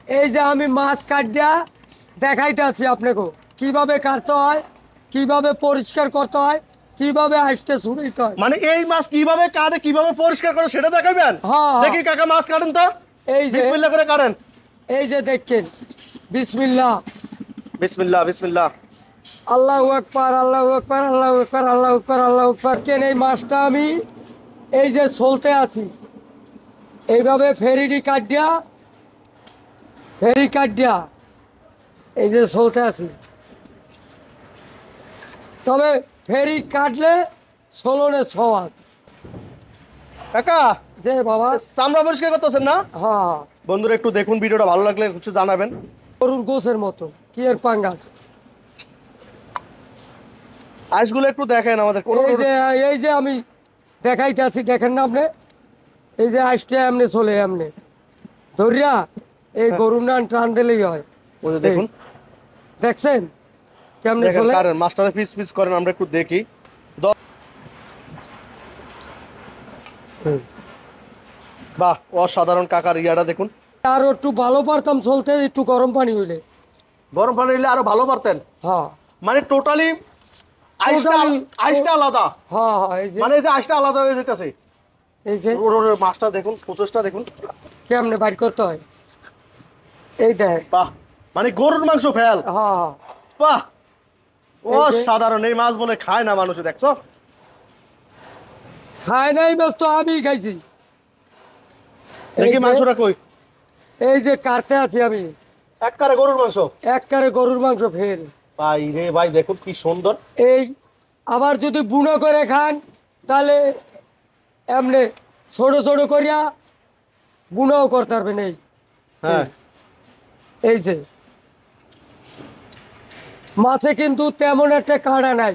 এই যে আমি মাছ কাটিয়া দেখাইতে আছি আপনাকে কিভাবে কাটতে হয়, কিভাবে পরিষ্কার করতে হয়, কিভাবে আসতে শুরুতে হয়। মানে এই মাছ কিভাবে কাটে, কিভাবে পরিষ্কার করে সেটা দেখাবেন? হ্যাঁ, দেখি কাকা মাছ কাটেন তো। এই যে বিসমিল্লাহ করে কাটেন। এই যে দেখছেন, বিসমিল্লাহ, বিসমিল্লাহ বিসমিল্লাহ। আল্লাহু আকবার, আল্লাহু আকবার, আল্লাহু আকবার, আল্লাহু আকবার, আল্লাহু আকবার। কেন এই মাছটা আমি এই যে চলতে আছি এইভাবে ফেরি কাটিয়া এই যে চলতে আছি। তবে ফেরি কাটলে ষোলনে ছোঁয়াচ। কাকা যে বাবা, চামড়া পরিষ্কার করতেছেন না? হ্যাঁ, বন্ধুরা একটু দেখুন, ভিডিওটা ভালো লাগলে কিছু জানাবেন। গরুর গোছের মতো কি এর পাঙ্গাস। আইসগুলো একটু দেখেন আমাদের। এই যে আমি দেখাইতে আছি, দেখেন না আপনি? এই যে আইসটা এমনি চলে এমনি ধরিয়া এই গরুর নান টান দিলেই হয়। ওই যে দেখুন, দেখছেন কেমনে দেখেন চলে? কারেন মাস্টারে পিস পিস করেন, আমরা একটু দেখি। হুম। বাহ, অসাধারণ কাকার ইয়াটা দেখুন। আরো একটু ভালো পারতাম চলতে, একটু গরম পানি হইলে। গরম পানি নিলে আরো ভালো পারতেন। হ্যাঁ, মানে টোটালি আইসটা আলাদা। হ্যাঁ, হ্যাঁ, এই যে মানে এই যে আইসটা আলাদা হয়ে যেতেছে। এই যে মাছটা দেখুন, প্রসেসটা দেখুন। কেমনে বাইর করতে হয় এই দেখ। বাহ, মানে গরুর মাংস ফেল। হ্যাঁ, হ্যাঁ, বাহ, এই যে অসাধারণ। এই মাছ বলে খায় না মানুষে, দেখছো? খায় নাই ব্যস্ত আমি খাইছি। দেখি এই যে মাংসটা কই। এই যে কাটতে আছি আমি একবারে গরুর মাংস। একবারে গরুর মাংস ফেল। ভাই রে ভাই, দেখুন কি সুন্দর। এই আবার যদি বুনো করে খান তাহলে এমনি ছোট ছোট করিয়া বুনাও করতে পারবেন। এই হ্যাঁ, এই যে মাছে কিন্তু তেমন একটা কাঁটা নাই,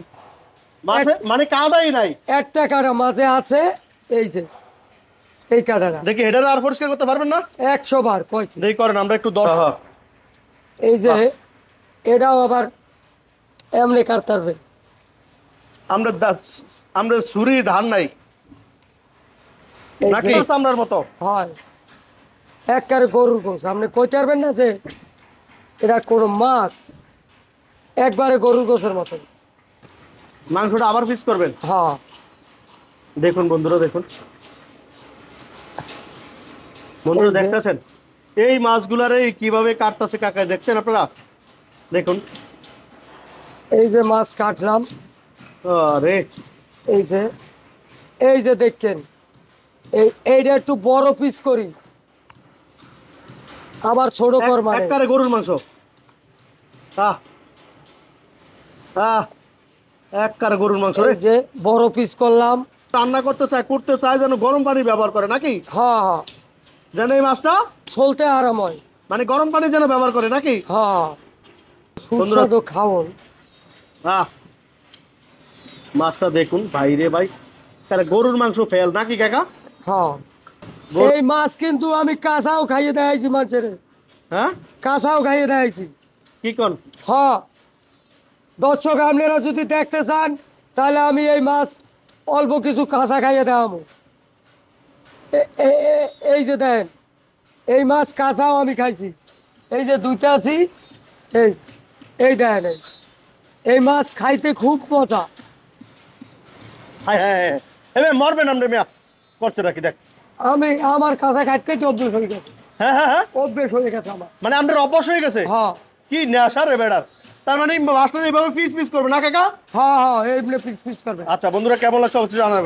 মাছে মানে কাঁদাই নাই। একটা কাঁটা মাছে আছে। এই যে এই কাঁটাটা দেখি এটা আর পরিষ্কার করতে পারবেন না? 100 বার কয় কি। দেখি করেন, আমরা একটু এই যে বাহ। এটাও আবার এমনি কাটতে পারবেন। আমরা আমরা ছুরি ধান নাই এই নাকি যে চামড়ার মতো? হয় একবারে গরুর গোস, আপনি কইতে পারবেন না যে এটা কোনো মাছ। একবারে গরুর গোসের মতো। মাংসটা আবার পিস করবেন। হ্যাঁ, দেখুন বন্ধুরা, দেখুন বন্ধুরা, এই যে দেখতেছেন এই মাছগুলারে কিভাবে কাটতেছে কাকা, দেখছেন আপনারা? দেখুন, এই যে মাছ কাটলাম। আরে এই যে দেখছেন, এইটা একটু বড় পিস করি, আবার ছোট কর মানে। একবারে গরুর মাংস। আহ আহ একবারে গরুর মাংস রে। এই যে বড় পিস করলাম। রান্না করতে চায় যেন গরম পানি ব্যবহার করে নাকি? হ্যাঁ, হ্যাঁ, যেন এই মাছটা চলতে আরাম হয়। মানে গরম পানি যেন ব্যবহার করে নাকি? হ্যাঁ, বন্ধুরা, সুস্বাদু খাওন। আহ মাছটা দেখুন ভাই রে ভাই, তাহলে গরুর মাংস ফেল নাকি কাকা? হ্যাঁ, এই মাছ কিন্তু আমি কাঁচাও খাইয়ে দেখাইছি মানুষের, হ্যাঁ, কাঁচাও খাইয়ে দেখাইছি। কি কোন? হ্যাঁ, দর্শক আপনারা যদি দেখতে চান তাহলে আমি এই মাছ অল্প কিছু কাঁচা খাইয়ে দেখাবো। এই যে দেন, এই মাছ কাঁচাও আমি খাইছি। এই যে দুইটা আছি, এই এই দেন, এই মাছ খাইতে খুব মজা। হ্যাঁ হ্যাঁ হ্যাঁ, এবার মরবেন আমরা মিয়া, করছে নাকি দেখ। আমি আমার কাঁচা খাইতে তো অভ্যেস হয়ে গেছে, হ্যাঁ হ্যাঁ হ্যাঁ, অভ্যেস হয়ে গেছে আমার। মানে আমাদের অভ্যাস হয়ে গেছে। হ্যাঁ, কি নেশা রে বেড়ার। তার মানে মাছটা এইভাবে পিস পিস করবে না কাকা? হ্যাঁ, হ্যাঁ, এমনি পিস পিস করবে। আচ্ছা বন্ধুরা, কেমন লাগছে অবশ্যই জানাবেন।